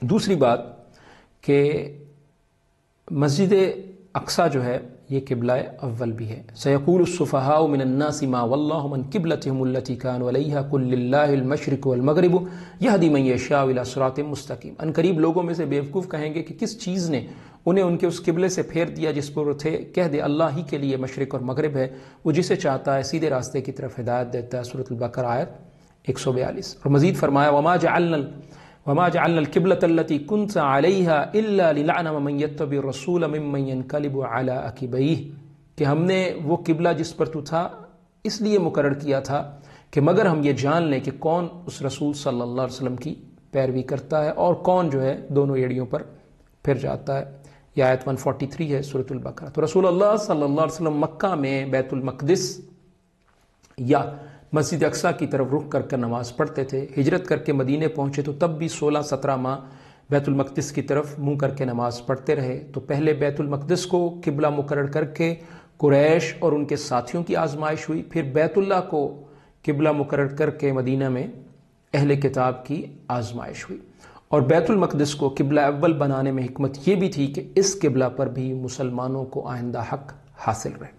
دوسری بات کہ مسجد اقصیٰ جو ہے یہ قبلہ اول بھی ہے. سیقول السفہاء من الناس ما واللہم عن قبلتہم التی کانوا علیہا قل للہ المشرق والمغرب یہدی من یشاء الی صراط مستقیم. ان قریب لوگوں میں سے بیوقوف کہیں گے کہ کس چیز نے انہیں ان کے اس قبلے سے پھیر دیا جس پر وہ تھے. کہہ دے اللہ ہی کے لیے مشرق اور مغرب ہے، وہ جسے چاہتا ہے سیدھے راستے کی طرف ہدایت دیتا ہے. سورۃ البقرہ آیت 142. اور مزید فرمایا وما جعلنا القبلة التي كنت عليها الا لنعلم من يتبع الرسول ممن ينقلب على عقبيه، کہ ہم نے وہ قبلہ جس پر تو تھا اس لیے مقرر کیا تھا کہ مگر ہم یہ جان لیں کہ کون اس رسول صلی اللہ علیہ وسلم کی پیروی کرتا ہے اور کون جو ہے دونوں ایڑیوں پر پھر جاتا ہے. یہ آیت 143 ہے سورۃ البقرہ. تو رسول اللہ صلی اللہ علیہ وسلم مکہ میں بیت المقدس یا مسجد اقصیٰ کی طرف رخ کر کر نماز پڑھتے تھے. ہجرت کر کے مدینے پہنچے تو تب بھی 16-17 ماہ بیت المقدس کی طرف منہ کر کے نماز پڑھتے رہے. تو پہلے بیت المقدس کو قبلہ مقرر کر کے قریش اور ان کے ساتھیوں کی آزمائش ہوئی، پھر بیت اللہ کو قبلہ مقرر کر کے مدینہ میں اہل کتاب کی آزمائش ہوئی. اور بیت المقدس کو قبلہ اول بنانے میں حکمت یہ بھی تھی کہ اس قبلہ پر بھی مسلمانوں کو آئندہ حق حاصل رہے.